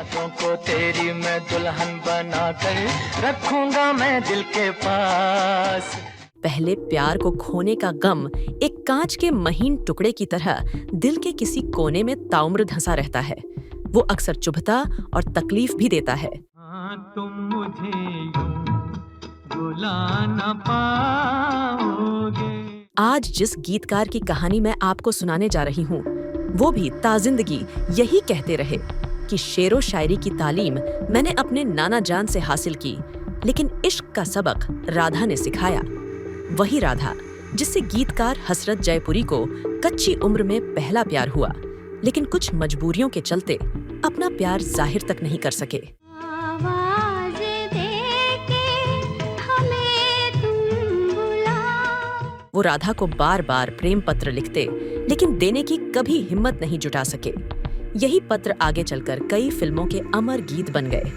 रातों को तेरी मैं दुल्हन बना कर रखूंगा मैं दिल के पास। पहले प्यार को खोने का गम एक कांच के महीन टुकड़े की तरह दिल के किसी कोने में ताउम्र धंसा रहता है। वो अक्सर चुभता और तकलीफ भी देता है। तुम मुझे यूं भुला न पाओगे। आज जिस गीतकार की कहानी मैं आपको सुनाने जा रही हूँ, वो भी ताजिंदगी यही कहते रहे कि शेरो शायरी की तालीम मैंने अपने नाना जान से हासिल की, लेकिन इश्क का सबक राधा ने सिखाया। वही राधा जिससे गीतकार हसरत जयपुरी को कच्ची उम्र में पहला प्यार हुआ, लेकिन कुछ मजबूरियों के चलते अपना प्यार जाहिर तक नहीं कर सके। वो राधा को बार बार प्रेम पत्र लिखते, लेकिन देने की कभी हिम्मत नहीं जुटा सके। यही पत्र आगे चलकर कई फिल्मों के अमर गीत बन गए।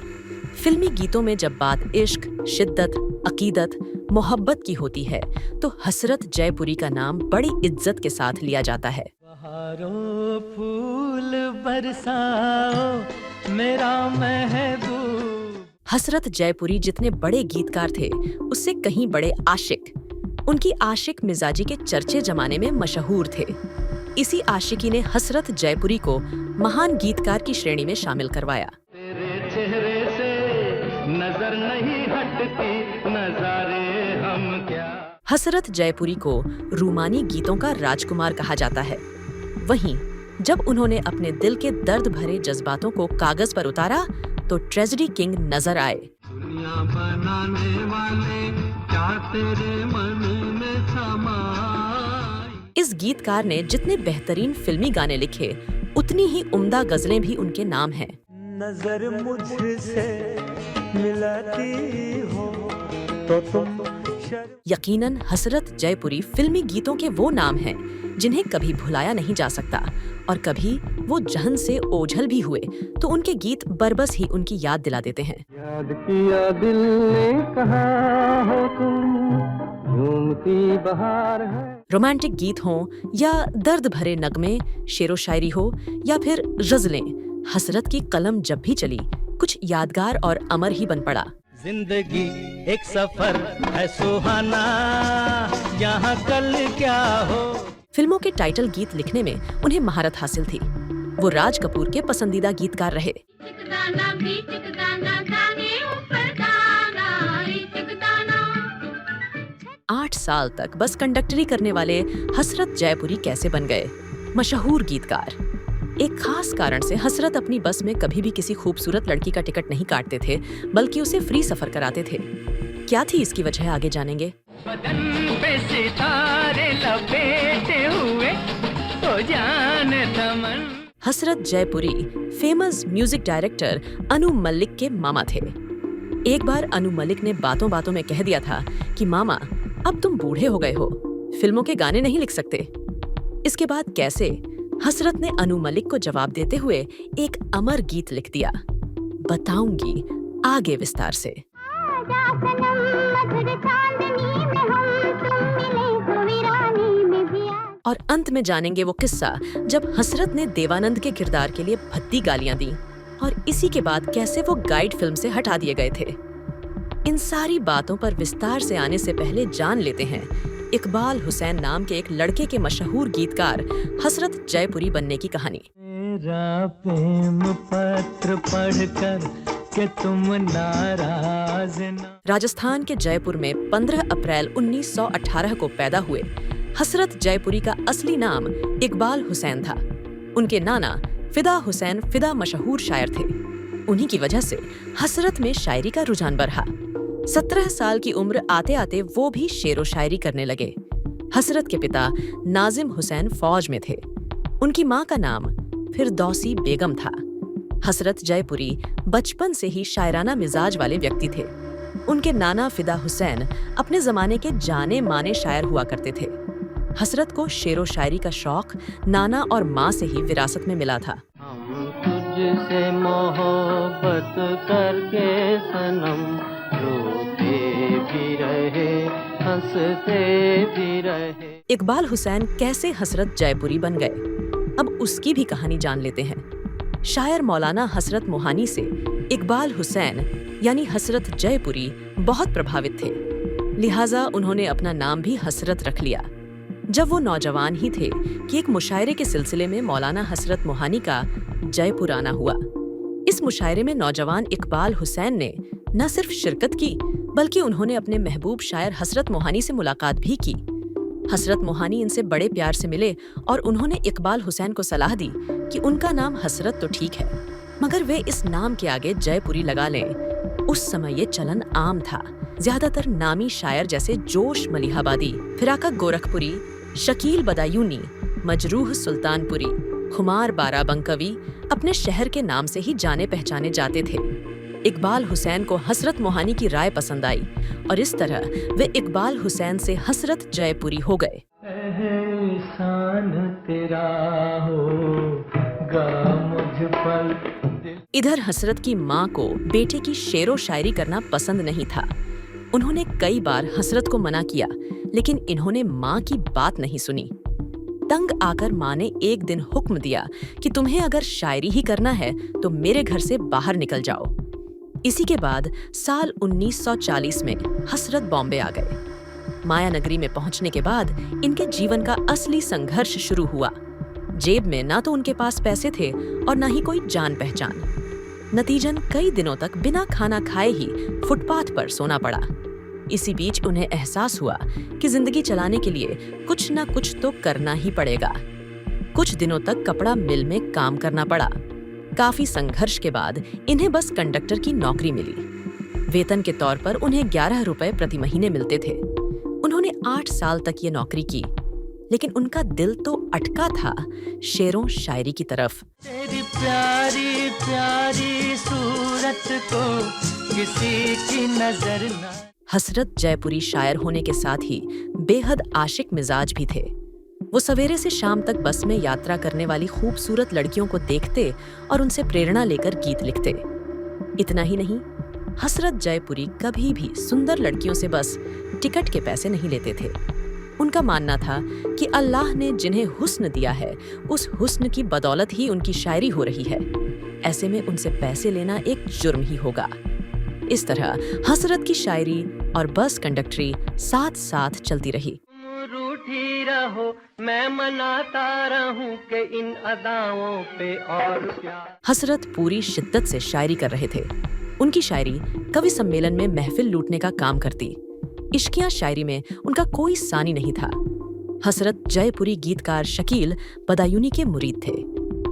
फिल्मी गीतों में जब बात इश्क, शिद्दत, अकीदत, मोहब्बत की होती है तो हसरत जयपुरी का नाम बड़ी इज्जत के साथ लिया जाता है। बहारों फूल बरसाओ मेरा महबूब। हसरत जयपुरी जितने बड़े गीतकार थे, उससे कहीं बड़े आशिक। उनकी आशिक मिजाजी के चर्चे जमाने में मशहूर थे। इसी आशिकी ने हसरत जयपुरी को महान गीतकार की श्रेणी में शामिल करवाया। तेरे चेहरे से नजर नहीं हटती, नजारे हम क्या। हसरत जयपुरी को रूमानी गीतों का राजकुमार कहा जाता है। वहीं जब उन्होंने अपने दिल के दर्द भरे जज्बातों को कागज पर उतारा तो ट्रेजेडी किंग नजर आए। दुनिया बनाने वाले क्या तेरे मन में समाए। इस गीतकार ने जितने बेहतरीन फिल्मी गाने लिखे, उतनी ही उम्दा गजलें भी उनके नाम हैं। नजर मुझसे मिलाती हो तो तुम यकीनन हसरत जयपुरी फिल्मी गीतों के वो नाम हैं जिन्हें कभी भुलाया नहीं जा सकता, और कभी वो जहन से ओझल भी हुए तो उनके गीत बरबस ही उनकी याद दिला देते हैं। याद किया दिल ने कहा हो तुम झूमती बहार है। रोमांटिक गीत हों या दर्द भरे नगमे, शेरो शायरी हो या फिर गजलें, हसरत की कलम जब भी चली कुछ यादगार और अमर ही बन पड़ा। जिंदगी एक सफर है सुहाना, यहाँ कल क्या हो। फिल्मों के टाइटल गीत लिखने में उन्हें महारत हासिल थी। वो राज कपूर के पसंदीदा गीतकार रहे। 8 साल तक बस कंडक्टरी करने वाले हसरत जयपुरी कैसे बन गए मशहूर गीतकार। एक खास कारण से हसरत अपनी बस में कभी भी किसी खूबसूरत लड़की का टिकट नहीं काटते थे, बल्कि उसे फ्री सफर कराते थे। क्या थी इसकी वजह, आगे जानेंगे। बदन पे सितारे लपेटे हुए तो जाने तमन। हसरत जयपुरी famous music director Anu Malik के मामा थे। एक बार अनु मलिक ने बातों बातों में कह दिया था कि मामा, अब तुम बूढ़े हो गए हो, फिल्मों के गाने नहीं लिख सकते। इसके बाद कैसे हसरत ने अनु मलिक को जवाब देते हुए एक अमर गीत लिख दिया। बताऊंगी आगे विस्तार से। और अंत में जानेंगे वो किस्सा जब हसरत ने देवानंद के किरदार के लिए भद्दी गालियां दी, और इसी के बाद कैसे वो गाइड फिल्म से हटा दिए गए थे। इन सारी बातों पर विस्तार से आने से पहले जान लेते हैं इकबाल हुसैन नाम के एक लड़के के मशहूर गीतकार हसरत जयपुरी बनने की कहानी। मेरा प्रेम पत्र पढ़कर कि तुम नाराज ना। राजस्थान के जयपुर में 15 अप्रैल 1918 को पैदा हुए हसरत जयपुरी का असली नाम इकबाल हुसैन था। उनके नाना फिदा हुसैन फिदा मशहूर शायर थे। उन्हीं की वजह से हसरत में शायरी का रुझान बढ़ा। 17 साल की उम्र आते आते वो भी शेरो शायरी करने लगे। हसरत के पिता नाजिम हुसैन फौज में थे। उनकी माँ का नाम फिरदौसी बेगम था। हसरत जयपुरी बचपन से ही शायराना मिजाज वाले व्यक्ति थे। उनके नाना फिदा हुसैन अपने जमाने के जाने माने शायर हुआ करते थे। हसरत को शेरो शायरी का शौक नाना और माँ से ही विरासत में मिला था। हम तुझसे मोहब्बत करके सनम रोते भी रहे हंसते भी रहे। इकबाल हुसैन कैसे हसरत जयपुरी बन गए, अब उसकी भी कहानी जान लेते हैं। शायर मौलाना हसरत मोहानी से इकबाल हुसैन यानी हसरत जयपुरी बहुत प्रभावित थे, लिहाजा उन्होंने अपना नाम भी हसरत रख लिया। जब वो नौजवान ही थे कि एक मुशायरे के सिलसिले में मौलाना हसरत मोहानी का जयपुर आना हुआ। इस मुशायरे में नौजवान इकबाल हुसैन ने न सिर्फ शिरकत की, बल्कि उन्होंने अपने महबूब शायर हसरत मोहानी से मुलाकात भी की। हसरत मोहानी इनसे बड़े प्यार से मिले और उन्होंने इकबाल हुसैन को सलाह दी कि उनका नाम हसरत तो ठीक है, मगर वे इस नाम के आगे जयपुरी लगा लें। उस समय ये चलन आम था। ज्यादातर नामी शायर जैसे जोश मलिहाबादी, फिराका गोरखपुरी, शकील बदायूनी, मजरूह सुल्तानपुरी, खुमार बाराबंकवी अपने शहर के नाम से ही जाने पहचाने जाते थे। इकबाल हुसैन को हसरत मोहानी की राय पसंद आई और इस तरह वे इकबाल हुसैन से हसरत जयपुरी हो गए। एहसान तेरा होगा मुझ पर। इधर हसरत की माँ को बेटे की शेरो शायरी करना पसंद नहीं था। उन्होंने कई बार हसरत को मना किया, लेकिन इन्होंने माँ की बात नहीं सुनी। तंग आकर माँ ने एक दिन हुक्म दिया कि तुम्हें अगर शायरी ही करना है तो मेरे घर से बाहर निकल जाओ। इसी के बाद साल 1940 में हसरत बॉम्बे आ गए। माया नगरी में पहुंचने के बाद इनके जीवन का असली संघर्ष शुरू हुआ। जेब में ना तो उनके पास पैसे थे और ना ही कोई जान पहचान। नतीजन कई दिनों तक बिना खाना खाए ही फुटपाथ पर सोना पड़ा। इसी बीच उन्हें एहसास हुआ कि जिंदगी चलाने के लिए कुछ ना कुछ तो करना ही पड़ेगा। कुछ दिनों तक कपड़ा मिल में काम करना पड़ा। काफी संघर्ष के बाद इन्हें बस कंडक्टर की नौकरी मिली। वेतन के तौर पर उन्हें 11 रुपए प्रति महीने मिलते थे। उन्होंने 8 साल तक ये नौकरी की, लेकिन उनका दिल तो अटका था शेरों शायरी की तरफ। तेरी प्यारी प्यारी सूरत को किसी की नजर ना। हसरत जयपुरी शायर होने के साथ ही बेहद आशिक मिजाज भी थे। वो सवेरे से शाम तक बस में यात्रा करने वाली खूबसूरत लड़कियों को देखते और उनसे प्रेरणा लेकर गीत लिखते। इतना ही नहीं, हसरत जयपुरी कभी भी सुंदर लड़कियों से बस टिकट के पैसे नहीं लेते थे। उनका मानना था कि अल्लाह ने जिन्हें हुस्न दिया है, उस हुस्न की बदौलत ही उनकी शायरी हो रही है। ऐसे में उनसे पैसे लेना एक जुर्म ही होगा। इस तरह हसरत की शायरी और बस कंडक्टरी साथ साथ चलती रही। रूठी रहो मैं मनाता रहूं कि इन अदाओं पे और प्यार। हसरत पूरी शिद्दत से शायरी कर रहे थे। उनकी शायरी कवि सम्मेलन में महफिल लूटने का काम करती। इश्किया शायरी में उनका कोई सानी नहीं था। हसरत जयपुरी गीतकार शकील बदायूनी के मुरीद थे।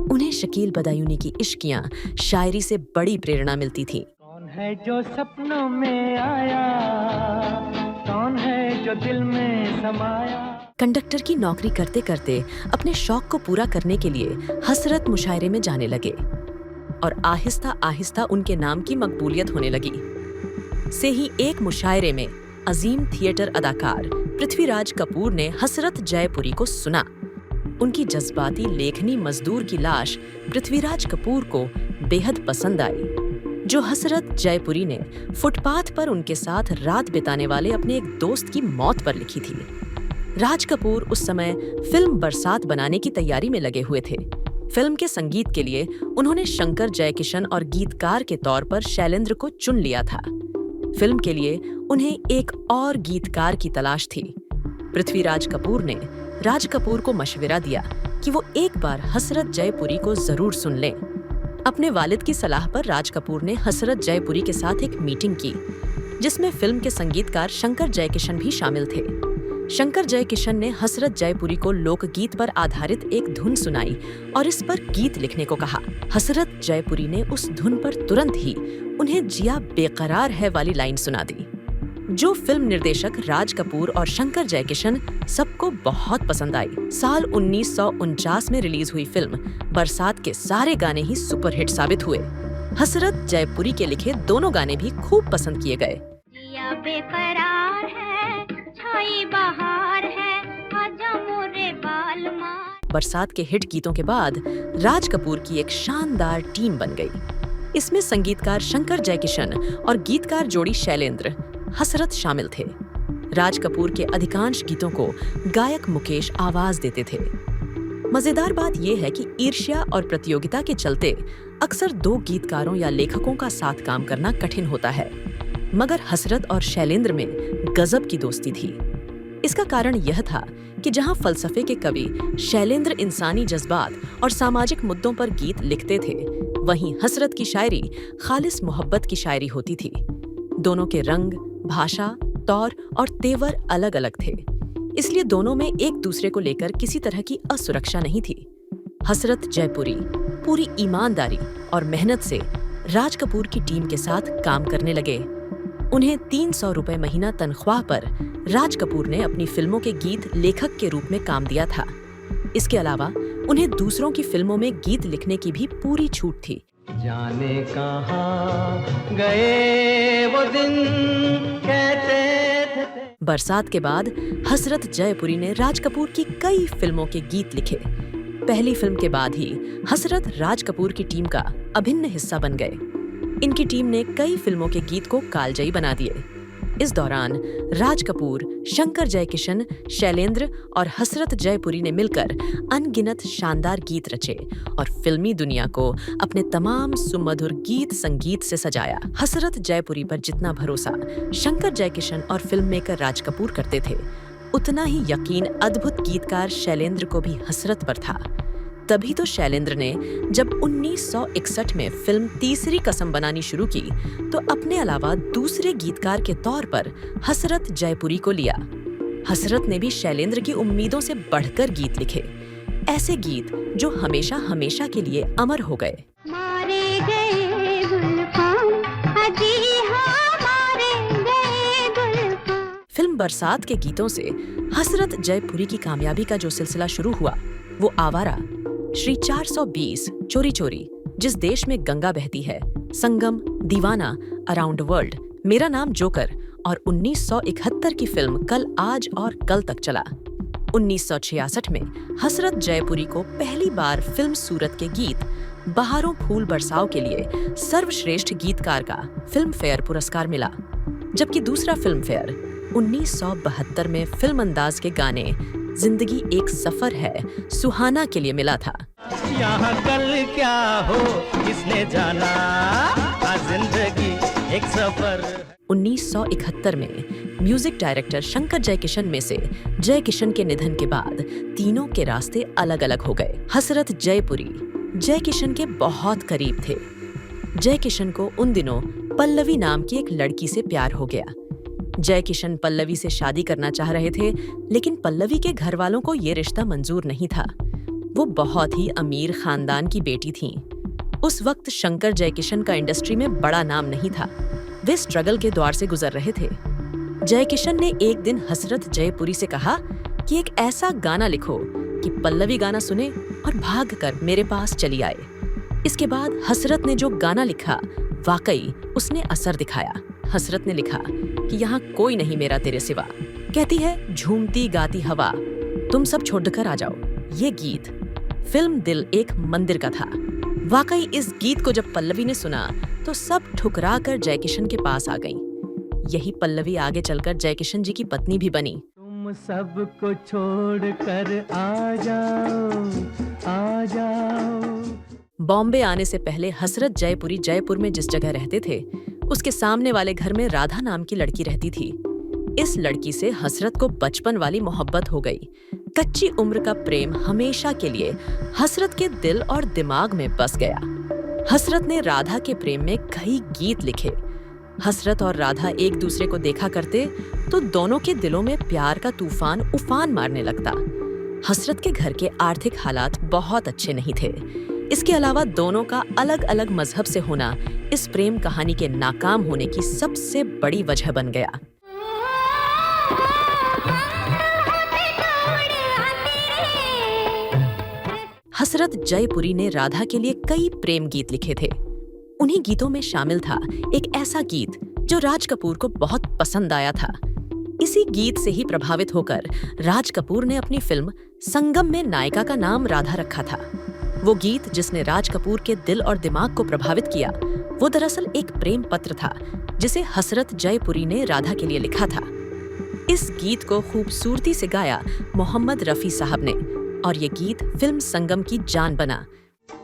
उन्हें शकील बदायूनी की इश्कियां शायरी से बड़ी प्रेरणा मिलती थी। कौन है जो सपनों में आया, कौन है जो दिल में समाया। कंडक्टर की नौकरी करते करते अपने शौक को पूरा करने के लिए हसरत मुशायरे में जाने लगे और आहिस्ता आहिस्ता उनके नाम की मकबूलियत होने लगी। से ही एक मुशायरे में अजीम थिएटर अदाकार पृथ्वीराज कपूर ने हसरत जयपुरी को सुना। उनकी जज्बाती लेखनी मजदूर की लाश पृथ्वीराज कपूर को बेहद पसंद आई, जो हसरत जयपुरी ने फुटपाथ पर उनके साथ रात बिताने वाले अपने एक दोस्त की मौत पर लिखी थी। राज कपूर उस समय फिल्म बरसात बनाने की तैयारी में लगे हुए थे। फिल्म के संगीत के लिए उन्होंने शंकर जयकिशन और गीतकार के तौर पर शैलेंद्र को चुन लिया था। फिल्म के लिए उन्हें एक और गीतकार की तलाश थी। पृथ्वीराज कपूर ने राज कपूर को मशविरा दिया कि वो एक बार हसरत जयपुरी को जरूर सुन लें। अपने वालिद की सलाह पर राज कपूर ने हसरत जयपुरी के साथ एक मीटिंग की, जिसमें फिल्म के संगीतकार शंकर जयकिशन भी शामिल थे। शंकर जयकिशन ने हसरत जयपुरी को लोकगीत पर आधारित एक धुन सुनाई और इस पर गीत लिखने को कहा। हसरत जयपुरी ने उस धुन पर तुरंत ही उन्हें जिया बेकरार है वाली लाइन सुना दी, जो फिल्म निर्देशक राज कपूर और शंकर जयकिशन सबको बहुत पसंद आई। साल 1949 में रिलीज हुई फिल्म बरसात के सारे गाने ही सुपरहिट साबित हुए। हसरत जयपुरी के लिखे दोनों गाने भी खूब पसंद किए गए। जिया बेकरार है, छाई बहार है, आजा मोरे बालमा। बरसात के हिट गीतों के बाद राज कपूर की एक शानदार टीम बन गई। इसमें संगीतकार शंकर जयकिशन और गीतकार जोड़ी शैलेंद्र हसरत शामिल थे। राज कपूर के अधिकांश गीतों को गायक मुकेश आवाज देते थे। मजेदार बात यह है कि ईर्ष्या और प्रतियोगिता के चलते अक्सर दो गीतकारों या लेखकों का साथ काम करना कठिन होता है, मगर हसरत और शैलेंद्र में गजब की दोस्ती थी। इसका कारण यह था कि जहां फलसफे के कवि शैलेंद्र इंसानी जज्बात और सामाजिक मुद्दों पर गीत लिखते थे, वहीं हसरत की शायरी खालिस मोहब्बत की शायरी होती थी। दोनों के रंग, भाषा, तौर और तेवर अलग अलग थे, इसलिए दोनों में एक दूसरे को लेकर किसी तरह की असुरक्षा नहीं थी। हसरत जयपुरी पूरी ईमानदारी और मेहनत से राज कपूर की टीम के साथ काम करने लगे। उन्हें 300 रुपए महीना तनख्वाह पर राज कपूर ने अपनी फिल्मों के गीत लेखक के रूप में काम दिया था। इसके अलावा उन्हें दूसरों की फिल्मों में गीत लिखने की भी पूरी छूट थी। जाने कहाँ गए वो दिन कहते थे। बरसात के बाद हसरत जयपुरी ने राज कपूर की कई फिल्मों के गीत लिखे। पहली फिल्म के बाद ही हसरत राज कपूर की टीम का अभिन्न हिस्सा बन गए। इनकी टीम ने कई फिल्मों के गीत को कालजयी बना दिए। इस दौरान राज कपूर, शंकर जयकिशन, शैलेंद्र और हसरत जयपुरी ने मिलकर अनगिनत शानदार गीत रचे और फिल्मी दुनिया को अपने तमाम सुमधुर गीत संगीत से सजाया। हसरत जयपुरी पर जितना भरोसा शंकर जयकिशन और फिल्म मेकर राज कपूर करते थे, उतना ही यकीन अद्भुत गीतकार शैलेंद्र को भी हसरत पर था। तभी तो शैलेंद्र ने जब 1961 में फिल्म तीसरी कसम बनानी शुरू की, तो अपने अलावा दूसरे गीतकार के तौर पर हसरत जयपुरी को लिया। हसरत ने भी शैलेंद्र की उम्मीदों से बढ़कर गीत लिखे, ऐसे गीत जो हमेशा हमेशा के लिए अमर हो गए। मारे गए गुलफाम, अजी हाँ मारे गए गुलफाम। फिल्म बरसात के गीतों से हसरत जयपुरी की कामयाबी का जो सिलसिला शुरू हुआ, वो आवारा, श्री 420, चोरी चोरी, जिस देश में गंगा बहती है, संगम, दीवाना, अराउंड वर्ल्ड, मेरा नाम जोकर और 1971 की फिल्म कल, आज और कल तक चला। 1966 में हसरत जयपुरी को पहली बार फिल्म सूरत के गीत बहारों फूल बरसाओ के लिए सर्वश्रेष्ठ गीतकार का फिल्म फेयर पुरस्कार मिला, जबकि दूसरा फिल्म फेयर 1972 में फिल्म अंदाज के गाने जिंदगी एक सफर है, सुहाना के लिए मिला था। यहाँ कल क्या हो किसने जाना, जिंदगी एक सफर। 1971 में म्यूजिक डायरेक्टर शंकर जयकिशन में से जयकिशन के निधन के बाद तीनों के रास्ते अलग अलग हो गए। हसरत जयपुरी जयकिशन के बहुत करीब थे। जयकिशन को उन दिनों पल्लवी नाम की एक लड़की से प्यार हो गया। जयकिशन पल्लवी से शादी करना चाह रहे थे, लेकिन पल्लवी के घर वालों को ये रिश्ता मंजूर नहीं था। वो बहुत ही अमीर खानदान की बेटी थीं। उस वक्त शंकर जयकिशन का इंडस्ट्री में बड़ा नाम नहीं था। वे स्ट्रगल के दौर से गुजर रहे थे। जयकिशन ने एक दिन हसरत जयपुरी से कहा कि एक ऐसा गाना लिखो कि पल्लवी गाना सुने और भागकर मेरे पास चली आए। इसके बाद हसरत ने जो गाना लिखा, वाकई उसने असर दिखाया। हसरत ने लिखा कि यहाँ कोई नहीं मेरा तेरे सिवा, कहती है झूमती गाती हवा, तुम सब छोड़कर आ जाओ। ये गीत फिल्म दिल एक मंदिर का था। वाकई इस गीत को जब पल्लवी ने सुना तो सब ठुकरा कर जयकिशन के पास आ गईं। यही पल्लवी आगे चलकर जयकिशन जी की पत्नी भी बनी। तुम सबको छोड़कर आ जाओ, आ जाओ। बॉम्बे आने से पहले हसरत जयपुरी जयपुर में जिस जगह रहते थे, उसके सामने वाले घर में राधा नाम की लड़की रहती थी। इस लड़की से हसरत को बचपन वाली मोहब्बत हो गई। कच्ची उम्र का प्रेम हमेशा के लिए हसरत के दिल और दिमाग में बस गया। हसरत ने राधा के प्रेम में कई गीत लिखे। हसरत और राधा एक दूसरे को देखा करते तो दोनों के दिलों में प्यार का तूफान उफान मारने लगता। हसरत के घर के आर्थिक हालात बहुत अच्छे नहीं थे। इसके अलावा दोनों का अलग अलग मजहब से होना इस प्रेम कहानी के नाकाम होने की सबसे बड़ी वजह बन गया। हसरत जयपुरी ने राधा के लिए कई प्रेम गीत लिखे थे। उन्हीं गीतों में शामिल था एक ऐसा गीत जो राज कपूर को बहुत पसंद आया था। इसी गीत से ही प्रभावित होकर राज कपूर ने अपनी फिल्म संगम में नायिका का नाम राधा रखा था। वो गीत जिसने राज कपूर के दिल और दिमाग को प्रभावित किया, वो दरअसल एक प्रेम पत्र था जिसे हसरत जयपुरी ने राधा के लिए लिखा था। इस गीत को खूबसूरती से गाया मोहम्मद रफी साहब ने, और ये गीत फिल्म संगम की जान बना।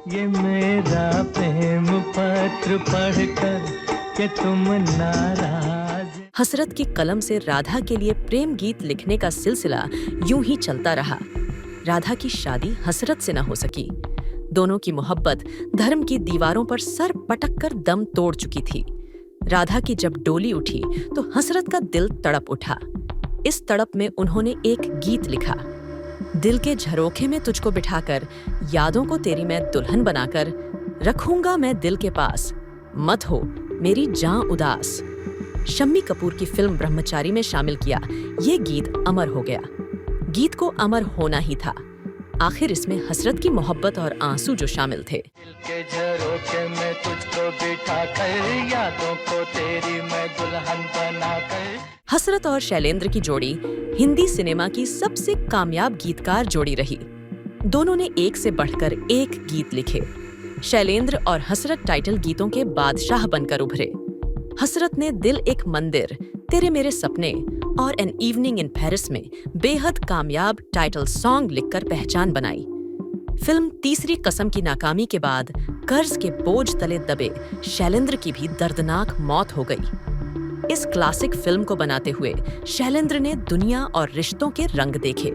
ये मेरा प्रेम पत्र पढ़कर के तुम नाराज। हसरत की कलम से राधा के लिए प्रेम गीत लिखने का सिलसिला यूं ही चलता रहा। राधा की शादी हसरत से न हो सकी। दोनों की मोहब्बत धर्म की दीवारों पर सर पटक कर दम तोड़ चुकी थी। राधा की जब डोली उठी तो हसरत का दिल तड़प उठा। इस तड़प में उन्होंने एक गीत लिखा, दिल के झरोखे में तुझको बिठाकर, यादों को तेरी मैं दुल्हन बनाकर, रखूंगा मैं दिल के पास, मत हो मेरी जान उदास। शम्मी कपूर की फिल्म ब्रह्मचारी में शामिल किया ये गीत अमर हो गया। गीत को अमर होना ही था। आखिर इसमें हसरत की मोहब्बत और आंसू जो शामिल थे। दिल के झरोखे में तुझको बिठाकर, यादों को तेरी मैं दुल्हन बनाकर। हसरत और शैलेंद्र की जोड़ी हिंदी सिनेमा की सबसे कामयाब गीतकार जोड़ी रही। दोनों ने एक से बढ़कर एक गीत लिखे। शैलेंद्र और हसरत टाइटल गीतों के बादशाह बनकर उभरे। हसरत ने दिल एक मंदिर, तेरे मेरे सपने और एन इवनिंग इन पेरिस में बेहद कामयाब टाइटल सॉन्ग लिखकर पहचान बनाई। फिल्म तीसरी कसम की नाकामी के बाद कर्ज के बोझ तले दबे शैलेंद्र की भी दर्दनाक मौत हो गई। इस क्लासिक फिल्म को बनाते हुए शैलेंद्र ने दुनिया और रिश्तों के रंग देखे।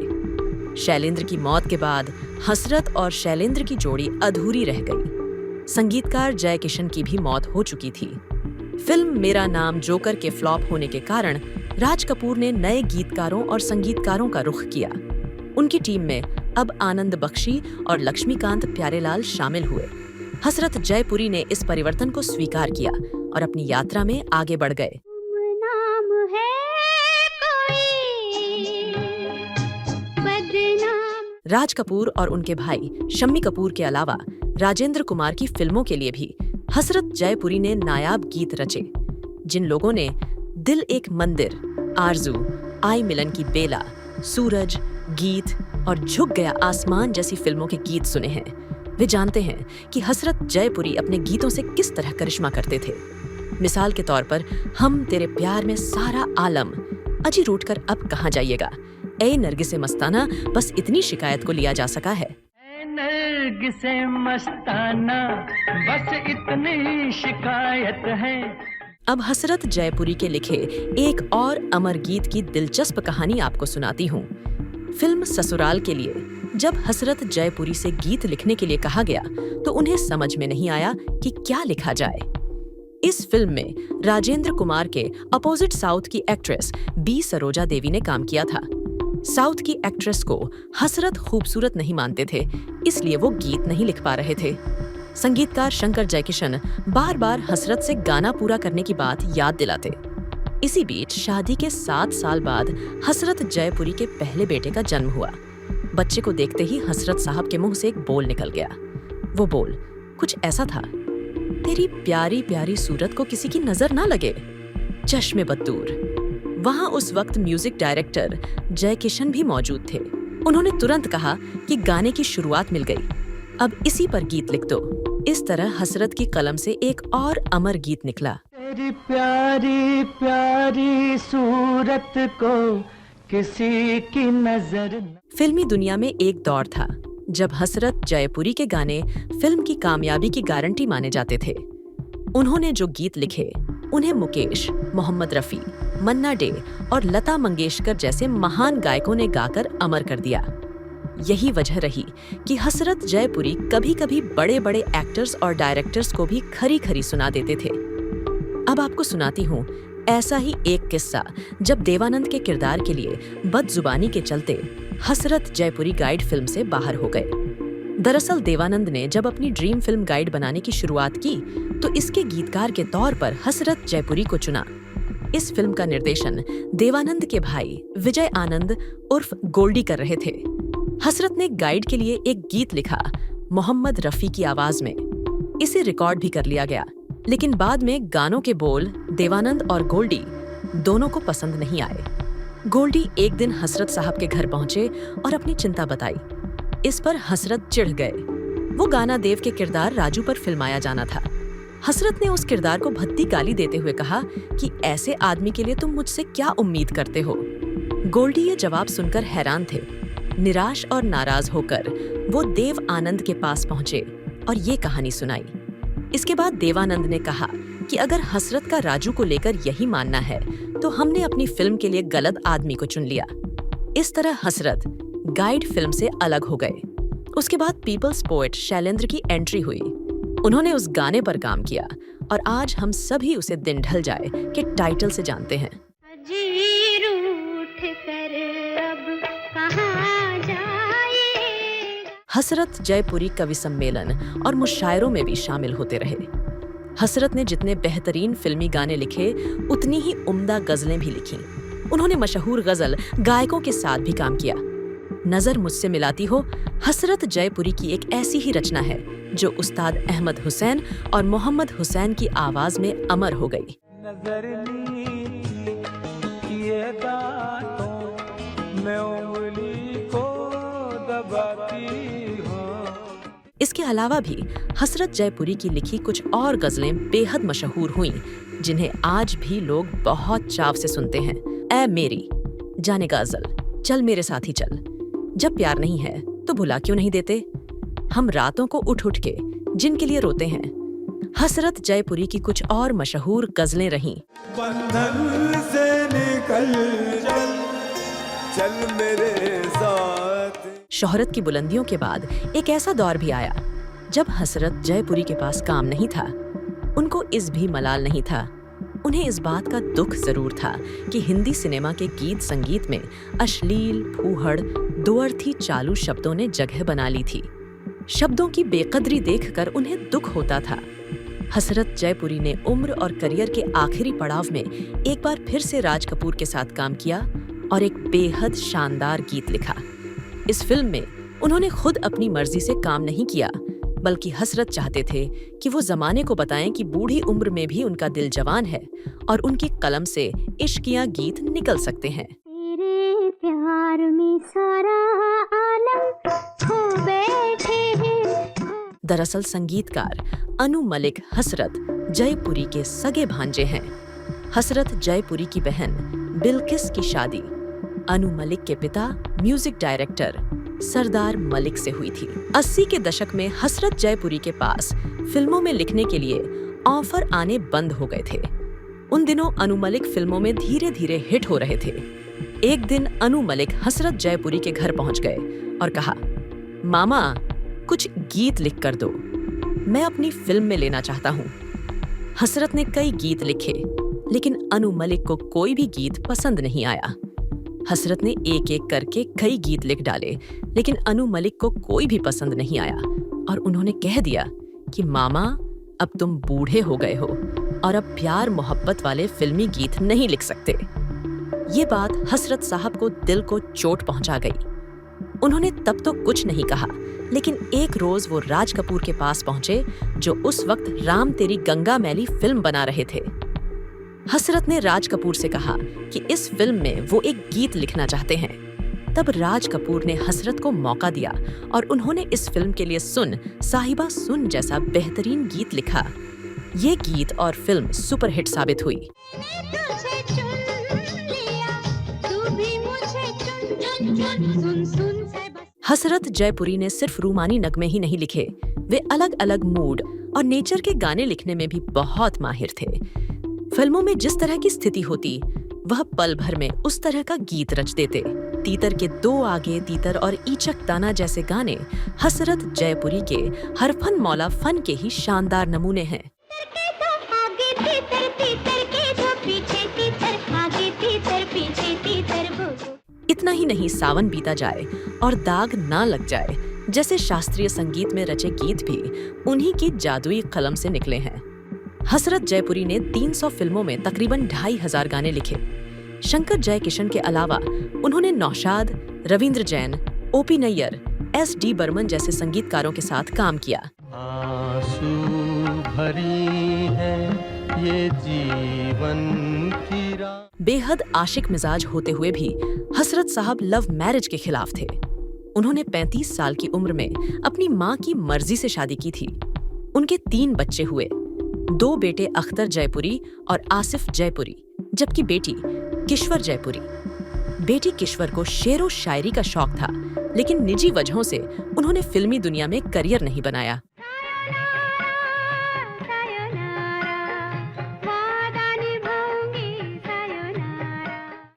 शैलेंद्र की मौत के बाद हसरत और शैलेंद्र की जोड़ी अधूरी रह गई। संगीतकार जय किशन की भी मौत हो चुकी थी। फिल्म मेरा नाम जोकर के फ्लॉप होने के कारण राज कपूर ने नए गीतकारों और संगीतकारों का रुख किया। उनकी टीम में अब आनंद बख्शी और लक्ष्मीकांत प्यारेलाल शामिल हुए। हसरत जयपुरी ने इस परिवर्तन को स्वीकार किया और अपनी यात्रा में आगे बढ़ गए। नाम है कोई बदनाम। राज कपूर और उनके भाई शम्मी कपूर के अलावा राजेंद्र कुमार की फिल्मों के लिए भी हसरत जयपुरी ने नायाब गीत रचे। जिन लोगों ने दिल एक मंदिर, आरजू, आई मिलन की बेला, सूरज, गीत और झुक गया आसमान जैसी फिल्मों के गीत सुने हैं, वे जानते हैं कि हसरत जयपुरी अपने गीतों से किस तरह करिश्मा करते थे। मिसाल के तौर पर हम तेरे प्यार में सारा आलम, अजी रूठ कर अब कहाँ जाइएगा, ए नरगिसे मस्ताना, बस इतनी शिकायत को लिया जा सका है। नरगिसे मस्ताना, बस इतनी शिकायत है। अब हसरत जयपुरी के लिखे एक और अमर गीत की दिलचस्प कहानी आपको सुनाती हूँ। फिल्म ससुराल के लिए जब हसरत जयपुरी से गीत लिखने के लिए कहा गया तो उन्हें समझ में नहीं आया कि क्या लिखा जाए। इस फिल्म में राजेंद्र कुमार के अपोजिट साउथ की एक्ट्रेस बी सरोजा देवी ने काम किया था। साउथ की एक्ट्रेस को हसरत खूबसूरत नहीं मानते थे, इसलिए वो गीत नहीं लिख पा रहे थे। संगीतकार शंकर जयकिशन बार बार हसरत से गाना पूरा करने की बात याद दिलाते। इसी बीच शादी के 7 साल बाद हसरत जयपुरी के पहले बेटे का जन्म हुआ। बच्चे को देखते ही हसरत साहब के मुंह से एक बोल निकल गया। वो बोल कुछ ऐसा था, तेरी प्यारी प्यारी सूरत को किसी की नजर ना लगे, चश्मे बदूर। वहां उस वक्त म्यूजिक डायरेक्टर जय किशन भी मौजूद थे। उन्होंने तुरंत कहा कि गाने की शुरुआत मिल गई, अब इसी पर गीत लिख दो। इस तरह हसरत की कलम से एक और अमर गीत निकला। तेरी प्यारी प्यारी सूरत को किसी की नजर। फिल्मी दुनिया में एक दौर था जब हसरत जयपुरी के गाने फिल्म की कामयाबी की गारंटी माने जाते थे। उन्होंने जो गीत लिखे उन्हें मुकेश, मोहम्मद रफी, मन्ना डे और लता मंगेशकर जैसे महान गायकों ने गाकर अमर कर दिया। यही वजह रही कि हसरत जयपुरी कभी कभी बड़े बड़े एक्टर्स और डायरेक्टर्स को भी खरी खरी सुना देते थे। अब आपको सुनाती हूँ ऐसा ही एक किस्सा जब देवानंद के किरदार के लिए बदजुबानी के चलते हसरत जयपुरी गाइड फिल्म से बाहर हो गए। दरअसल देवानंद ने जब अपनी ड्रीम फिल्म गाइड बनाने की शुरुआत की तो इसके गीतकार के तौर पर हसरत जयपुरी को चुना। इस फिल्म का निर्देशन देवानंद के भाई विजय आनंद उर्फ गोल्डी कर रहे थे। हसरत ने गाइड के लिए एक गीत लिखा मोहम्मद रफी की आवाज में। इसे रिकॉर्ड भी कर लिया गया, लेकिन बाद में गानों के बोल देवानंद और गोल्डी दोनों को पसंद नहीं आए। गोल्डी एक दिन हसरत साहब के घर पहुंचे और अपनी चिंता बताई। इस पर हसरत चिढ़ गए। वो गाना देव के किरदार राजू पर फिल्माया जाना था। हसरत ने उस किरदार को भद्दी गाली देते हुए कहा कि ऐसे आदमी के लिए तुम मुझसे क्या उम्मीद करते हो। गोल्डी ये जवाब सुनकर हैरान थे। निराश और नाराज होकर वो देव आनंद के पास पहुंचे और ये कहानी सुनाई। इसके बाद देवानंद ने कहा कि अगर हसरत का राजू को लेकर यही मानना है तो हमने अपनी फिल्म के लिए गलत आदमी को चुन लिया। इस तरह हसरत गाइड फिल्म से अलग हो गए। उसके बाद पीपल्स पोएट शैलेंद्र की एंट्री हुई। उन्होंने उस गाने पर काम किया और आज हम सभी उसे दिन ढल जाए के टाइटल से जानते हैं। अजीर उठ कर अब कहाँ जाएगा। हसरत जयपुरी कवि सम्मेलन और मुशायरों में भी शामिल होते रहे। हसरत ने जितने बेहतरीन फिल्मी गाने लिखे उतनी ही उम्दा गजलें भी लिखी। उन्होंने मशहूर गजल गायकों के साथ भी काम किया। नजर मुझसे मिलाती हो हसरत जयपुरी की एक ऐसी ही रचना है जो उस्ताद अहमद हुसैन और मोहम्मद हुसैन की आवाज में अमर हो गई। नजर नीची किए दांतों में उंगली को दबाती हूँ। इसके अलावा भी हसरत जयपुरी की लिखी कुछ और गजलें बेहद मशहूर हुईं, जिन्हें आज भी लोग बहुत चाव से सुनते हैं। ऐ मेरी, जाने गजल, चल मेरे साथ ही चल, जब प्यार नहीं है तो भुला क्यों नहीं देते, हम रातों को उठ उठ के जिनके लिए रोते हैं। हसरत जयपुरी की कुछ और मशहूर गजलें रहीं। बंधन से निकल चल, चल मेरे साथ। शोहरत की बुलंदियों के बाद एक ऐसा दौर भी आया जब हसरत जयपुरी के पास काम नहीं था। उनको इस भी मलाल नहीं था। उन्हें इस बात का दुख जरूर था कि हिंदी सिनेमा के गीत संगीत में अश्लील, फूहड़, दुअर्थी चालू शब्दों ने जगह बना ली थी। शब्दों की बेकदरी देखकर उन्हें दुख होता था। हसरत जयपुरी ने उम्र और करियर के आखिरी पड़ाव में एक बार फिर से राज कपूर के साथ काम किया और एक बेहद शानदार गीत लिखा। इस फिल्म में उन्होंने खुद अपनी मर्जी से काम नहीं किया, बल्कि हसरत चाहते थे कि वो जमाने को बताएं कि बूढ़ी उम्र में भी उनका दिल जवान है और उनकी कलम से इश्किया गीत निकल सकते हैं। तेरे प्यार में सारा आलम खो बैठे हैं। दरअसल संगीतकार अनु मलिक हसरत जयपुरी के सगे भांजे हैं। हसरत जयपुरी की बहन बिल्किस की शादी अनु मलिक के पिता म्यूजिक डायरेक्टर सरदार मलिक से हुई थी। 80 के दशक में हसरत जयपुरी के पास फिल्मों में लिखने के लिए ऑफर आने बंद हो गए थे। उन दिनों अनु मलिक फिल्मों में धीरे धीरे हिट हो रहे थे। एक दिन अनु मलिक हसरत जयपुरी के घर पहुंच गए और कहा, मामा कुछ गीत लिख कर दो, मैं अपनी फिल्म में लेना चाहता हूँ। हसरत ने कई गीत लिखे, लेकिन अनु मलिक को कोई भी गीत पसंद नहीं आया। हसरत ने एक एक करके कई गीत लिख डाले, लेकिन अनु मलिक को कोई भी पसंद नहीं आया और उन्होंने कह दिया कि मामा अब तुम बूढ़े हो गए हो और अब प्यार मोहब्बत वाले फिल्मी गीत नहीं लिख सकते। ये बात हसरत साहब को दिल को चोट पहुंचा गई। उन्होंने तब तो कुछ नहीं कहा, लेकिन एक रोज वो राज कपूर के पास पहुंचे जो उस वक्त राम तेरी गंगा मैली फिल्म बना रहे थे। हसरत ने राज कपूर से कहा कि इस फिल्म में वो एक गीत लिखना चाहते हैं। तब राज कपूर ने हसरत को मौका दिया और उन्होंने इस फिल्म के लिए सुन साहिबा सुन जैसा बेहतरीन गीत लिखा। ये गीत और फिल्म सुपरहिट साबित हुई। तुझे चुन लिया, तू भी मुझे चुन, सुन सुन से बस। हसरत जयपुरी ने सिर्फ रूमानी नगमे ही नहीं लिखे, वे अलग अलग मूड और नेचर के गाने लिखने में भी बहुत माहिर थे। फिल्मों में जिस तरह की स्थिति होती, वह पल भर में उस तरह का गीत रच देते। तीतर के दो आगे तीतर और ईचक ताना जैसे गाने हसरत जयपुरी के हरफन मौला फन के ही शानदार नमूने हैं। इतना ही नहीं, सावन बीता जाए और दाग ना लग जाए जैसे शास्त्रीय संगीत में रचे गीत भी उन्हीं की जादुई कलम से निकले हैं। हसरत जयपुरी ने 300 फिल्मों में तकरीबन 2500 गाने लिखे। शंकर जयकिशन के अलावा उन्होंने नौशाद, रविंद्र जैन, ओपी नैयर, एस.डी. बर्मन जैसे संगीतकारों के साथ काम किया। आंसू भरी है ये जीवन की राह। बेहद आशिक मिजाज होते हुए भी हसरत साहब लव मैरिज के खिलाफ थे। उन्होंने 35 साल की उम्र में अपनी माँ की मर्जी से शादी की थी। उनके 3 बच्चे हुए, 2 बेटे अख्तर जयपुरी और आसिफ जयपुरी, जबकि बेटी किश्वर जयपुरी। बेटी किश्वर को शेरो शायरी का शौक था, लेकिन निजी वजहों से उन्होंने फिल्मी दुनिया में करियर नहीं बनाया।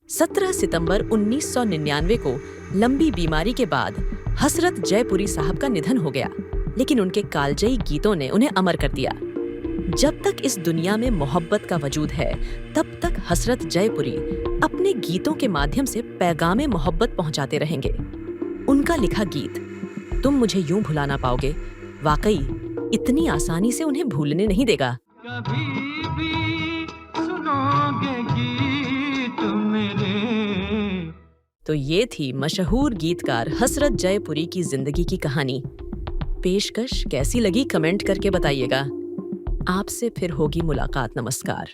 17 सितंबर 1999 को लंबी बीमारी के बाद हसरत जयपुरी साहब का निधन हो गया, लेकिन उनके कालजयी गीतों ने उन्हें अमर कर दिया। जब तक इस दुनिया में मोहब्बत का वजूद है, तब तक हसरत जयपुरी अपने गीतों के माध्यम से पैगामे मोहब्बत पहुंचाते रहेंगे। उनका लिखा गीत तुम मुझे यूं भुला ना पाओगे वाकई इतनी आसानी से उन्हें भूलने नहीं देगा। कभी भी सुनोगे गीत मेरे। तो ये थी मशहूर गीतकार हसरत जयपुरी की जिंदगी की कहानी। पेशकश कैसी लगी कमेंट करके बताइएगा। आपसे फिर होगी मुलाकात। नमस्कार।